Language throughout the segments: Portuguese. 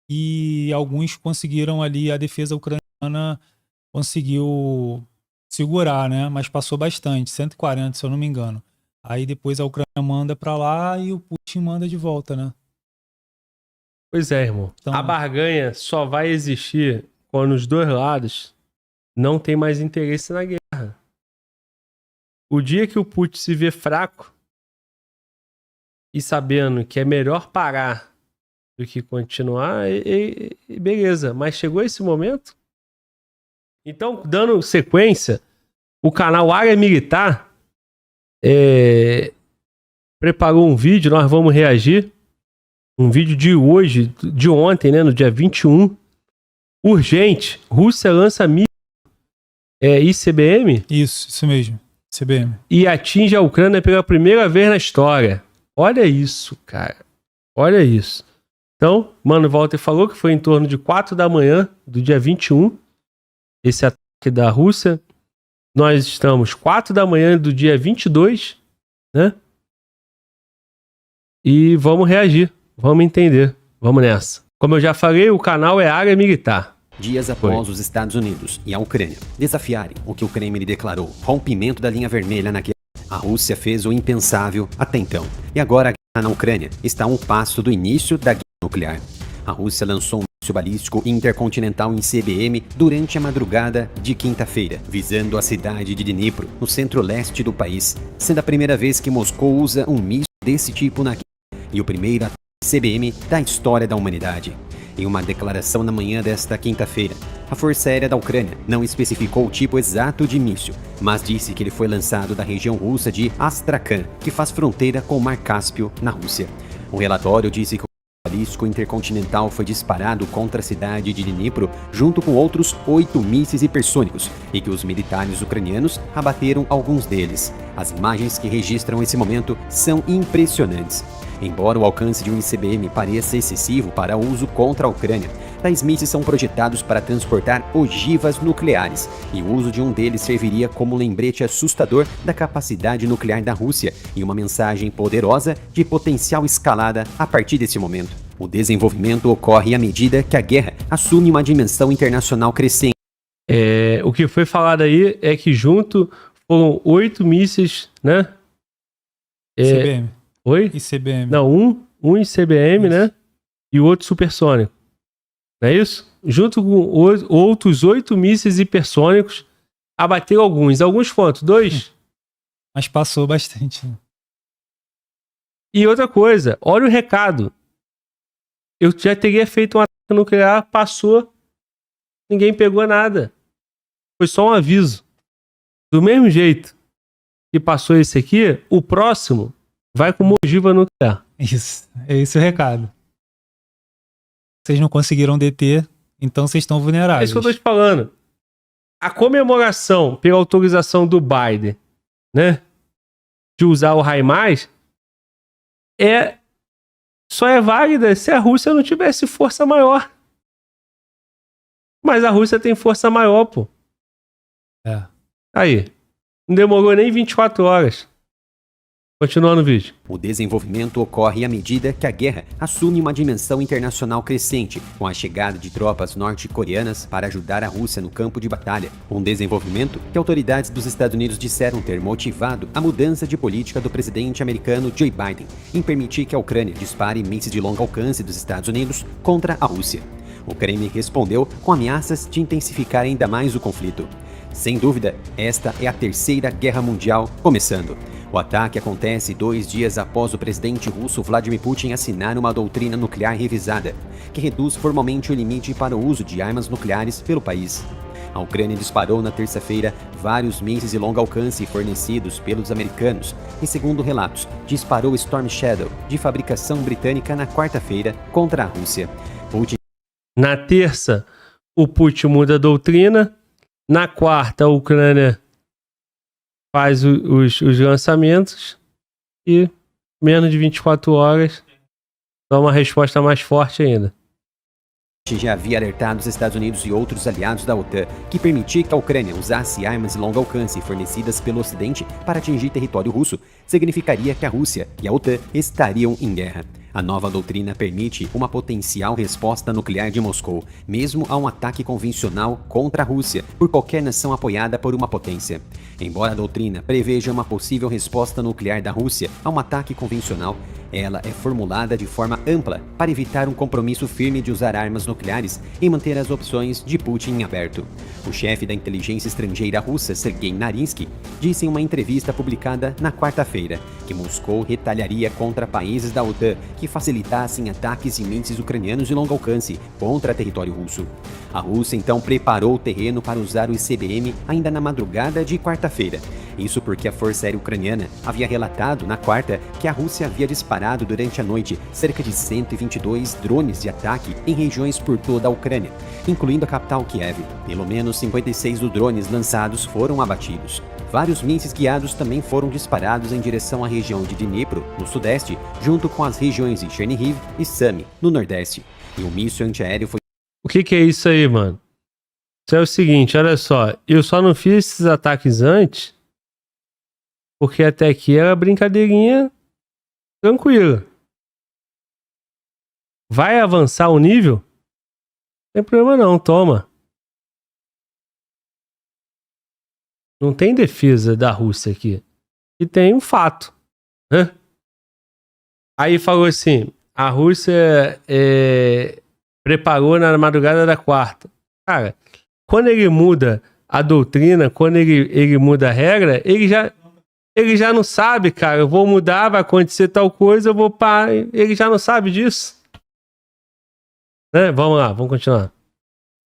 e alguns conseguiram ali, a defesa ucraniana conseguiu segurar, né? Mas passou bastante, 140, se eu não me engano. Aí depois a Ucrânia manda para lá e o Putin manda de volta, né? Pois é, irmão. Então, A barganha só vai existir quando os dois lados não tem mais interesse na guerra. O dia que o Putin se vê fraco e sabendo que é melhor parar do que continuar, beleza. Mas chegou esse momento? Então, dando sequência, o canal Área Militar preparou um vídeo, nós vamos reagir. Um vídeo de hoje, de ontem, né, no dia 21. Urgente, Rússia lança ICBM? isso mesmo, ICBM. E atinge a Ucrânia pela primeira vez na história. Olha isso, cara. Olha isso. Então, Mano Walter falou que foi em torno de 4 da manhã do dia 21, esse ataque da Rússia. Nós estamos 4 da manhã do dia 22, né? E vamos reagir, vamos entender, vamos nessa. Como eu já falei, o canal é Área Militar. Dias após os Estados Unidos e a Ucrânia desafiarem o que o Kremlin declarou rompimento da linha vermelha na guerra, a Rússia fez o impensável até então. E agora a guerra na Ucrânia está a um passo do início da guerra nuclear. A Rússia lançou um míssil balístico intercontinental em ICBM durante a madrugada de quinta-feira, visando a cidade de Dnipro, no centro-leste do país, sendo a primeira vez que Moscou usa um míssil desse tipo na guerra e o primeiro ataque ICBM da história da humanidade. Em uma declaração na manhã desta quinta-feira, a Força Aérea da Ucrânia não especificou o tipo exato de míssil, mas disse que ele foi lançado da região russa de Astrakhan, que faz fronteira com o Mar Cáspio, na Rússia. O relatório disse que o balístico intercontinental foi disparado contra a cidade de Dnipro junto com outros 8 mísseis hipersônicos e que os militares ucranianos abateram alguns deles. As imagens que registram esse momento são impressionantes. Embora o alcance de um ICBM pareça excessivo para uso contra a Ucrânia, tais mísseis são projetados para transportar ogivas nucleares, e o uso de um deles serviria como lembrete assustador da capacidade nuclear da Rússia e uma mensagem poderosa de potencial escalada a partir desse momento. O desenvolvimento ocorre à medida que a guerra assume uma dimensão internacional crescente. O que foi falado aí é que junto foram 8 mísseis, né? ICBM. Oi? ICBM. Não, um ICBM, isso, né? E o outro supersônico. Não é isso? Junto com outros 8 mísseis hipersônicos, abateu alguns. Alguns quanto? 2? Mas passou bastante. E outra coisa, olha o recado. Eu já teria feito um ataque nuclear, passou, ninguém pegou nada. Foi só um aviso. Do mesmo jeito que passou esse aqui, o próximo vai com ogiva nuclear. Isso, é esse o recado. Vocês não conseguiram deter, então vocês estão vulneráveis. É isso que eu tô te falando. A comemoração pela autorização do Biden, né, de usar o HIMARS, só é válida se a Rússia não tivesse força maior. Mas a Rússia tem força maior, pô. Aí. Não demorou nem 24 horas. Continuando o vídeo. O desenvolvimento ocorre à medida que a guerra assume uma dimensão internacional crescente, com a chegada de tropas norte-coreanas para ajudar a Rússia no campo de batalha. Um desenvolvimento que autoridades dos Estados Unidos disseram ter motivado a mudança de política do presidente americano Joe Biden em permitir que a Ucrânia dispare mísseis de longo alcance dos Estados Unidos contra a Rússia. O Kremlin respondeu com ameaças de intensificar ainda mais o conflito. Sem dúvida, esta é a Terceira Guerra Mundial começando. O ataque acontece 2 dias após o presidente russo Vladimir Putin assinar uma doutrina nuclear revisada, que reduz formalmente o limite para o uso de armas nucleares pelo país. A Ucrânia disparou na terça-feira vários mísseis de longo alcance fornecidos pelos americanos e, segundo relatos, disparou Storm Shadow, de fabricação britânica, na quarta-feira contra a Rússia. Na terça, o Putin muda a doutrina. Na quarta, a Ucrânia faz os lançamentos e menos de 24 horas dá uma resposta mais forte ainda. Já havia alertado os Estados Unidos e outros aliados da OTAN que permitir que a Ucrânia usasse armas de longo alcance fornecidas pelo Ocidente para atingir território russo significaria que a Rússia e a OTAN estariam em guerra. A nova doutrina permite uma potencial resposta nuclear de Moscou, mesmo a um ataque convencional contra a Rússia, por qualquer nação apoiada por uma potência. Embora a doutrina preveja uma possível resposta nuclear da Rússia a um ataque convencional, ela é formulada de forma ampla para evitar um compromisso firme de usar armas nucleares e manter as opções de Putin em aberto. O chefe da inteligência estrangeira russa, Sergei Narinsky, disse em uma entrevista publicada na quarta-feira que Moscou retalharia contra países da OTAN que facilitassem ataques em mísseis ucranianos de longo alcance contra território russo. A Rússia então preparou o terreno para usar o ICBM ainda na madrugada de quarta-feira. Isso porque a Força Aérea Ucraniana havia relatado na quarta que a Rússia havia disparado durante a noite cerca de 122 drones de ataque em regiões por toda a Ucrânia, incluindo a capital Kiev. Pelo menos 56 dos drones lançados foram abatidos. Vários mísseis guiados também foram disparados em direção à região de Dnipro, no sudeste, junto com as regiões de Chernihiv e Sami, no nordeste. E um míssil antiaéreo foi... O que é isso aí, mano? Isso é o seguinte, olha só. Eu só não fiz esses ataques antes porque até aqui era brincadeirinha tranquila. Vai avançar o nível? Não tem problema não, toma. Não tem defesa da Rússia aqui. E tem um fato, né? Aí falou assim, a Rússia preparou na madrugada da quarta. Cara, quando ele muda a doutrina, quando ele muda a regra, ele já não sabe, cara. Eu vou mudar, vai acontecer tal coisa, eu vou parar. Ele já não sabe disso. Né? Vamos lá, vamos continuar.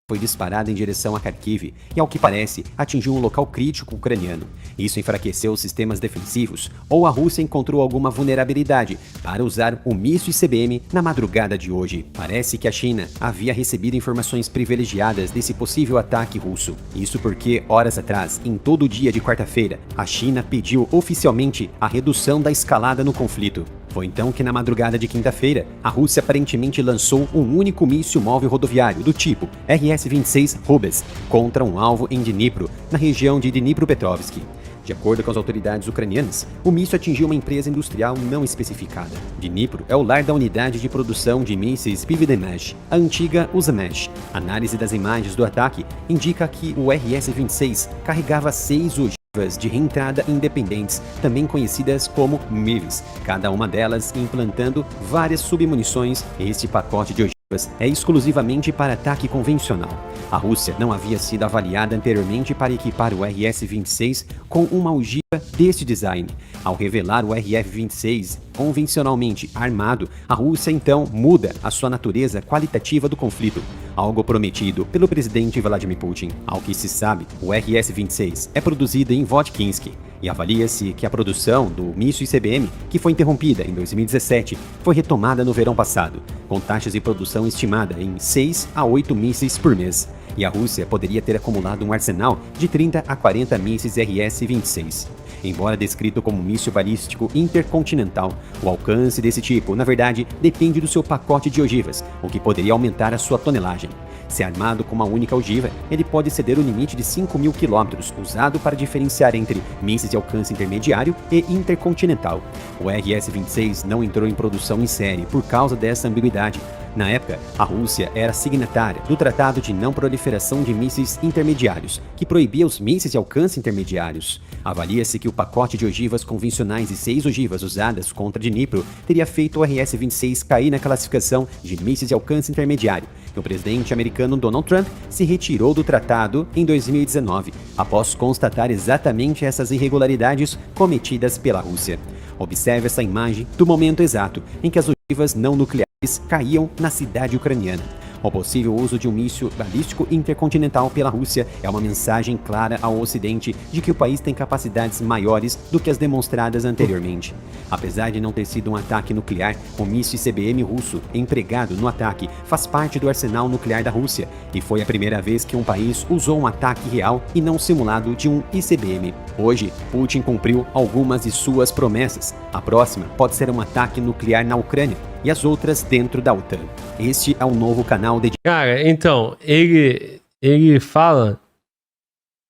Foi disparada em direção a Kharkiv e, ao que parece, atingiu um local crítico ucraniano. Isso enfraqueceu os sistemas defensivos, ou a Rússia encontrou alguma vulnerabilidade para usar o míssil ICBM na madrugada de hoje. Parece que a China havia recebido informações privilegiadas desse possível ataque russo. Isso porque, horas atrás, em todo o dia de quarta-feira, a China pediu oficialmente a redução da escalada no conflito. Foi então que na madrugada de quinta-feira, a Rússia aparentemente lançou um único míssil móvel rodoviário do tipo RS-26 Rubes contra um alvo em Dnipro, na região de Dnipropetrovsk. De acordo com as autoridades ucranianas, o míssil atingiu uma empresa industrial não especificada. Dnipro é o lar da unidade de produção de mísseis Pivdemesh, a antiga Usamesh. A análise das imagens do ataque indica que o RS-26 carregava 6 ogivas de reentrada independentes, também conhecidas como MIVs, cada uma delas implantando várias submunições. Este pacote de ogivas é exclusivamente para ataque convencional. A Rússia não havia sido avaliada anteriormente para equipar o RS-26 com uma ogiva deste design. Ao revelar o RF-26 convencionalmente armado, a Rússia então muda a sua natureza qualitativa do conflito, algo prometido pelo presidente Vladimir Putin. Ao que se sabe, o RS-26 é produzido em Votkинsk e avalia-se que a produção do míssil ICBM, que foi interrompida em 2017, foi retomada no verão passado, com taxas de produção estimada em 6 a 8 mísseis por mês. E a Rússia poderia ter acumulado um arsenal de 30 a 40 mísseis RS-26. Embora descrito como míssil balístico intercontinental, o alcance desse tipo, na verdade, depende do seu pacote de ogivas, o que poderia aumentar a sua tonelagem. Se armado com uma única ogiva, ele pode exceder o limite de 5.000 km, usado para diferenciar entre mísseis de alcance intermediário e intercontinental. O RS-26 não entrou em produção em série por causa dessa ambiguidade. Na época, a Rússia era signatária do Tratado de Não Proliferação de Mísseis Intermediários, que proibia os mísseis de alcance intermediários. Avalia-se que o pacote de ogivas convencionais e 6 ogivas usadas contra Dnipro teria feito o RS-26 cair na classificação de mísseis de alcance intermediário. E o presidente americano Donald Trump se retirou do tratado em 2019, após constatar exatamente essas irregularidades cometidas pela Rússia. Observe essa imagem do momento exato em que as ogivas não nucleares caíam na cidade ucraniana. O possível uso de um míssil balístico intercontinental pela Rússia é uma mensagem clara ao Ocidente de que o país tem capacidades maiores do que as demonstradas anteriormente. Apesar de não ter sido um ataque nuclear, o míssil ICBM russo empregado no ataque faz parte do arsenal nuclear da Rússia e foi a primeira vez que um país usou um ataque real e não simulado de um ICBM. Hoje, Putin cumpriu algumas de suas promessas. A próxima pode ser um ataque nuclear na Ucrânia e as outras dentro da OTAN. Este é um novo canal dedicado... Cara, então, ele fala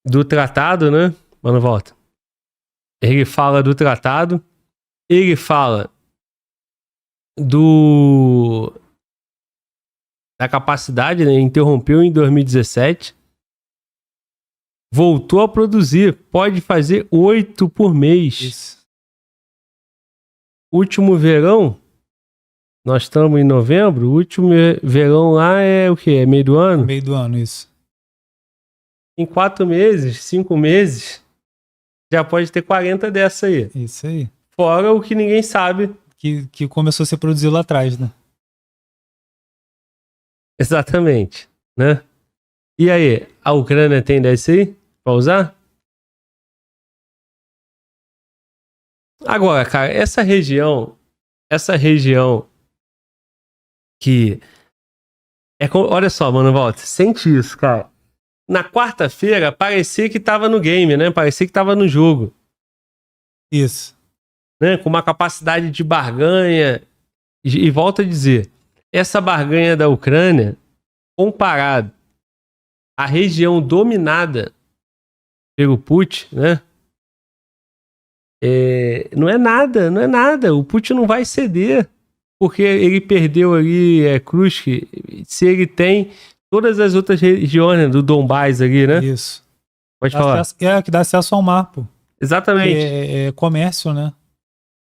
do tratado, né? Mano, volta. Ele fala do tratado, ele fala da capacidade, né? Interrompeu em 2017, voltou a produzir, pode fazer 8 por mês. Isso. Último verão, nós estamos em novembro, o último verão lá é o quê? É meio do ano? Meio do ano, isso. Em 4 meses, 5 meses, já pode ter 40 dessa aí. Isso aí. Fora o que ninguém sabe. Que começou a ser produzido lá atrás, né? Exatamente, né? E aí, a Ucrânia tem desse aí pra usar? Agora, cara, essa região que olha só, mano, Walter, sente isso, cara. Na quarta-feira, parecia que tava no game, né? Parecia que tava no jogo. Isso. Né? Com uma capacidade de barganha. E volto a dizer, essa barganha da Ucrânia, comparado à região dominada pelo Putin, né? Não é nada. O Putin não vai ceder, porque ele perdeu ali Kursk, se ele tem todas as outras regiões, né, do Donbás ali, né? Isso. Pode falar. Que dá acesso ao mar, pô. Exatamente. É comércio, né?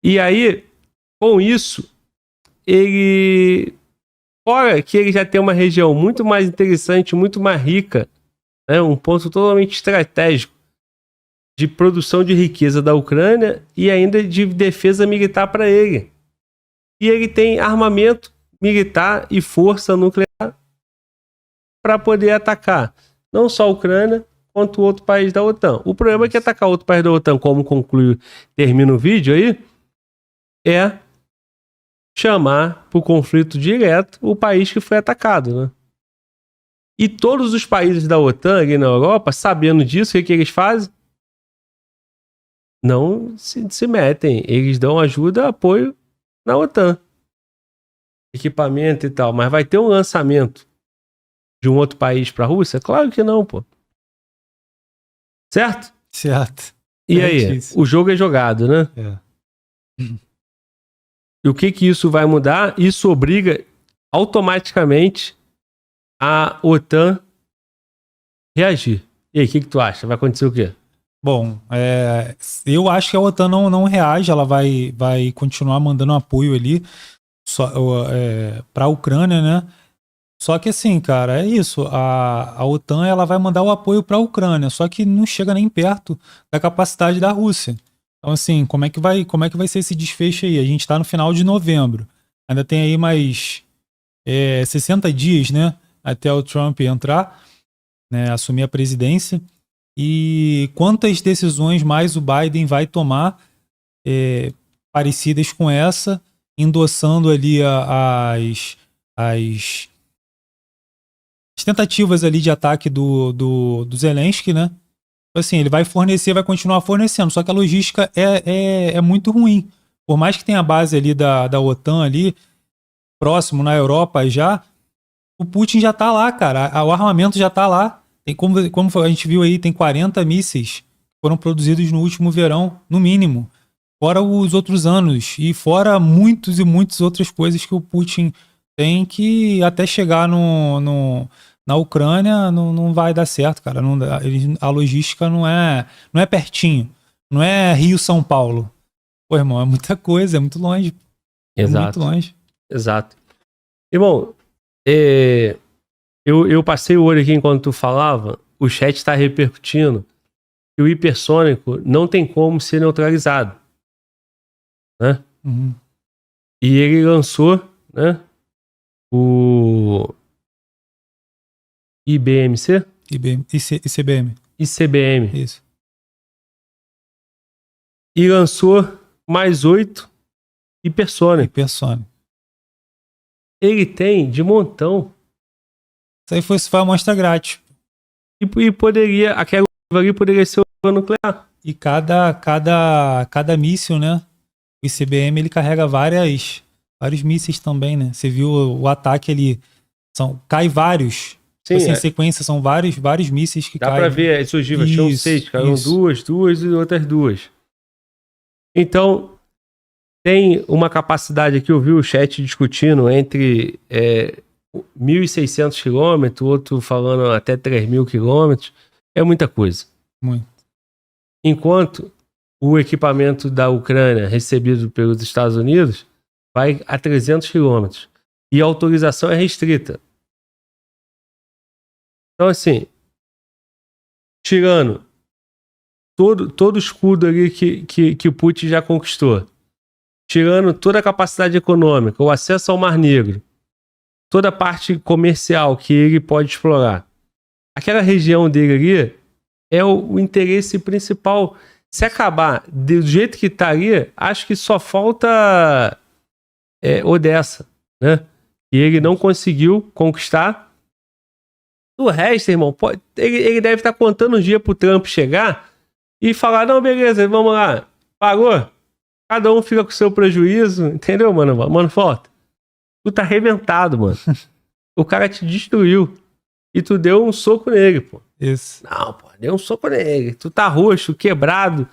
E aí, com isso, fora que ele já tem uma região muito mais interessante, muito mais rica, né, um ponto totalmente estratégico de produção de riqueza da Ucrânia e ainda de defesa militar para ele. E ele tem armamento militar e força nuclear para poder atacar não só a Ucrânia, quanto outro país da OTAN. O problema é que atacar outro país da OTAN, como termina o vídeo aí, é chamar para o conflito direto o país que foi atacado, né? E todos os países da OTAN aqui na Europa, sabendo disso, o que eles fazem? Não se metem. Eles dão ajuda, apoio na OTAN. Equipamento e tal. Mas vai ter um lançamento de um outro país para a Rússia? Claro que não, pô. Certo? Certo. E aí? O jogo é jogado, né? E o que isso vai mudar? Isso obriga automaticamente a OTAN reagir. E aí, o que tu acha? Vai acontecer o quê? Bom, eu acho que a OTAN não reage, ela vai continuar mandando apoio ali para a Ucrânia, né? Só que assim, cara, é isso. A OTAN ela vai mandar o apoio para a Ucrânia, só que não chega nem perto da capacidade da Rússia. Então, assim, como é que vai ser esse desfecho aí? A gente está no final de novembro. Ainda tem aí mais 60 dias, né? Até o Trump entrar, né? Assumir a presidência. E quantas decisões mais o Biden vai tomar parecidas com essa, endossando ali as tentativas ali de ataque do Zelensky, né? Assim, ele vai continuar fornecendo, só que a logística é muito ruim. Por mais que tenha a base ali da OTAN ali, próximo na Europa já, o Putin já tá lá, cara. O armamento já tá lá. Tem como a gente viu aí, tem 40 mísseis que foram produzidos no último verão, no mínimo. Fora os outros anos. E fora muitos e muitas outras coisas que o Putin tem que até chegar na Ucrânia não vai dar certo, cara. A logística não é pertinho. Não é Rio-São Paulo. Pô, irmão, é muita coisa, é muito longe. Exato. É muito longe. Exato. Irmão, eu passei o olho aqui enquanto tu falava, o chat está repercutindo que o hipersônico não tem como ser neutralizado, né? Uhum. E ele lançou, né, o ICBM. Isso. E lançou mais 8 hipersônicos. Ele tem de montão. Isso aí foi a amostra grátis. E poderia, aquela ali poderia ser o nuclear. E cada míssil, né? O ICBM ele carrega vários mísseis também, né? Você viu o ataque ali, cai vários. Sim, assim, em sequência são vários mísseis que dá caem. Dá pra ver as ogivas, tinham 6, caíram duas e outras 2. Então, tem uma capacidade aqui, eu vi o chat discutindo entre 1.600 quilômetros, outro falando até 3.000 quilômetros. É muita coisa. Muito. Enquanto o equipamento da Ucrânia recebido pelos Estados Unidos vai a 300 quilômetros. E a autorização é restrita. Então, assim, tirando todo o escudo ali que o Putin já conquistou, tirando toda a capacidade econômica, o acesso ao Mar Negro, toda a parte comercial que ele pode explorar, aquela região dele ali é o interesse principal. Se acabar do jeito que tá ali, acho que só falta Odessa, né? E ele não conseguiu conquistar. O resto, irmão, ele deve estar contando um dia pro Trump chegar e falar, não, beleza, vamos lá, pagou. Cada um fica com o seu prejuízo, entendeu, mano? Mano, foto. Tu tá arrebentado, mano. O cara te destruiu. E tu deu um soco nele, pô. Isso. Não, pô, deu um soco nele. Tu tá roxo, quebrado,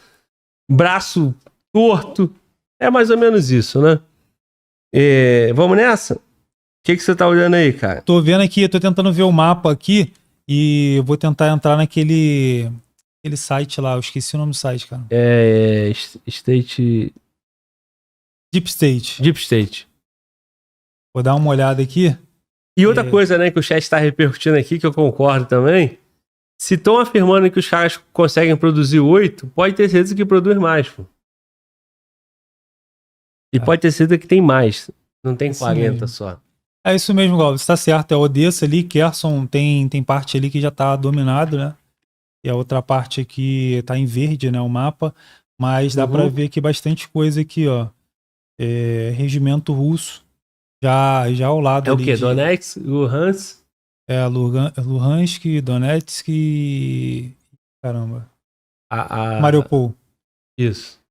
braço torto. É mais ou menos isso, né? Vamos nessa? O que você tá olhando aí, cara? Tô vendo aqui, tô tentando ver o mapa aqui e vou tentar entrar naquele site lá. Eu esqueci o nome do site, cara. Deep State. Deep State. Vou dar uma olhada aqui. E outra coisa, né, que o chat está repercutindo aqui, que eu concordo também. Se estão afirmando que os caras conseguem produzir 8, pode ter certeza que produz mais, pô. E pode ter certeza que tem mais. Não tem 40 mesmo. só. É isso mesmo, Galvão. Você tá certo. É Odessa ali, Kherson tem parte ali que já tá dominado, né? E a outra parte aqui tá em verde, né? O mapa. Mas dá pra ver aqui bastante coisa aqui, ó. Regimento russo. Já ao lado É o ali quê? Donetsk, Luhansk? Luhansk, Donetsk e... Caramba. Mariupol. Isso.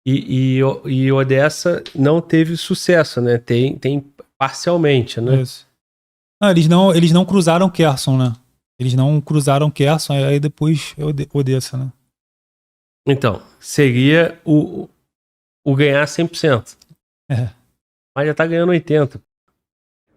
E Odessa não teve sucesso, né? Tem parcialmente, né? Isso. Não, eles não cruzaram Kherson, né? Eles não cruzaram Kherson, aí depois Odessa, né? Então, seria o ganhar 100%. Mas já tá ganhando 80%.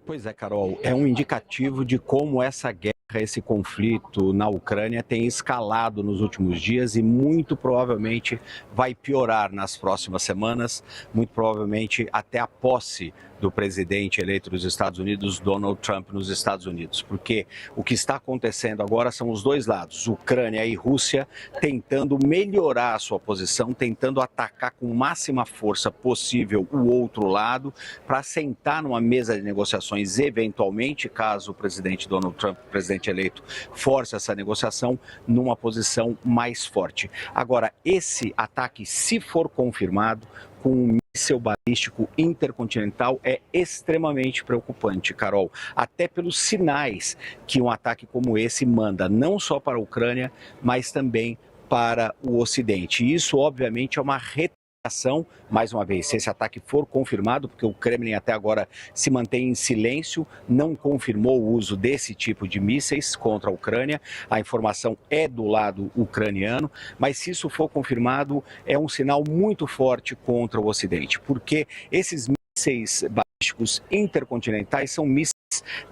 Pois é, Carol, é um indicativo de como essa guerra, esse conflito na Ucrânia tem escalado nos últimos dias e muito provavelmente vai piorar nas próximas semanas, muito provavelmente até a posse do presidente eleito dos Estados Unidos, Donald Trump, nos Estados Unidos. Porque o que está acontecendo agora são os dois lados, Ucrânia e Rússia, tentando melhorar a sua posição, tentando atacar com máxima força possível o outro lado, para sentar numa mesa de negociações eventualmente, caso o presidente Donald Trump, presidente eleito, force essa negociação numa posição mais forte. Agora, esse ataque, se for confirmado, com um míssil balístico intercontinental é extremamente preocupante, Carol. Até pelos sinais que um ataque como esse manda, não só para a Ucrânia, mas também para o Ocidente. E isso, obviamente, é uma retaliação, mais uma vez, se esse ataque for confirmado, porque o Kremlin até agora se mantém em silêncio, não confirmou o uso desse tipo de mísseis contra a Ucrânia, a informação é do lado ucraniano, mas se isso for confirmado, é um sinal muito forte contra o Ocidente, porque esses mísseis balísticos intercontinentais são mísseis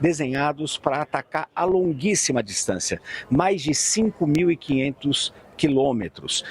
desenhados para atacar a longuíssima distância, mais de 5.500 quilômetros,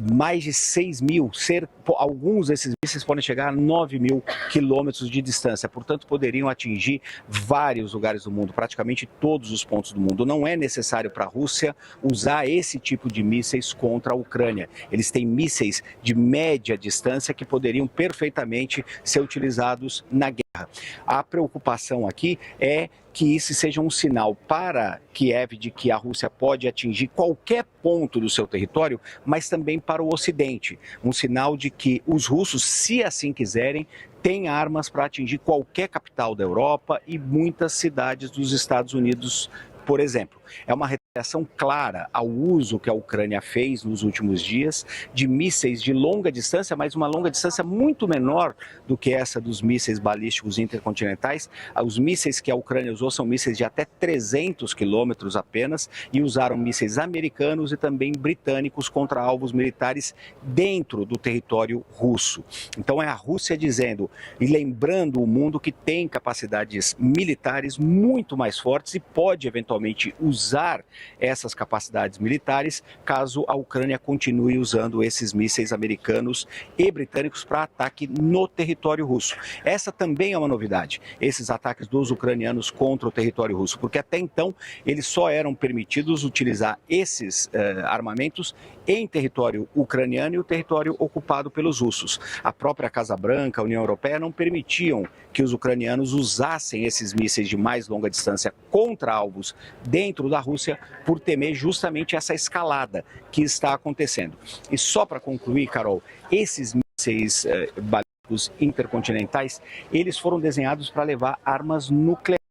mais de 6.000, alguns desses mísseis podem chegar a 9.000 quilômetros de distância, portanto poderiam atingir vários lugares do mundo, praticamente todos os pontos do mundo. Não é necessário para a Rússia usar esse tipo de mísseis contra a Ucrânia. Eles têm mísseis de média distância que poderiam perfeitamente ser utilizados na guerra. A preocupação aqui é que isso seja um sinal para Kiev de que a Rússia pode atingir qualquer ponto do seu território, mas também para o Ocidente. Um sinal de que os russos, se assim quiserem, têm armas para atingir qualquer capital da Europa e muitas cidades dos Estados Unidos Por exemplo, é uma retaliação clara ao uso que a Ucrânia fez nos últimos dias de mísseis de longa distância, mas uma longa distância muito menor do que essa dos mísseis balísticos intercontinentais. Os mísseis que a Ucrânia usou são mísseis de até 300 quilômetros apenas e usaram mísseis americanos e também britânicos contra alvos militares dentro do território russo. Então é a Rússia dizendo e lembrando o mundo que tem capacidades militares muito mais fortes e pode eventualmente usar essas capacidades militares caso a Ucrânia continue usando esses mísseis americanos e britânicos para ataque no território russo. Essa também é uma novidade, esses ataques dos ucranianos contra o território russo, porque até então eles só eram permitidos utilizar esses armamentos em território ucraniano e o território ocupado pelos russos. A própria Casa Branca, a União Europeia não permitiam que os ucranianos usassem esses mísseis de mais longa distância contra alvos dentro da Rússia por temer justamente essa escalada que está acontecendo. E só para concluir, Carol, esses mísseis balísticos intercontinentais, eles foram desenhados para levar armas nucleares.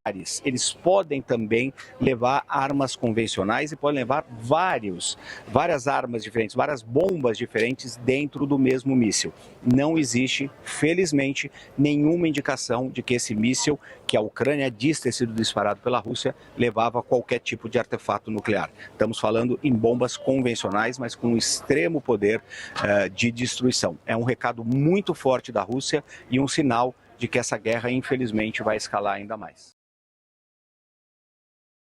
Eles podem também levar armas convencionais e podem levar várias armas diferentes, várias bombas diferentes dentro do mesmo míssil. Não existe, felizmente, nenhuma indicação de que esse míssil, que a Ucrânia diz ter sido disparado pela Rússia, levava qualquer tipo de artefato nuclear. Estamos falando em bombas convencionais, mas com um extremo poder de destruição. É um recado muito forte da Rússia e um sinal de que essa guerra, infelizmente, vai escalar ainda mais.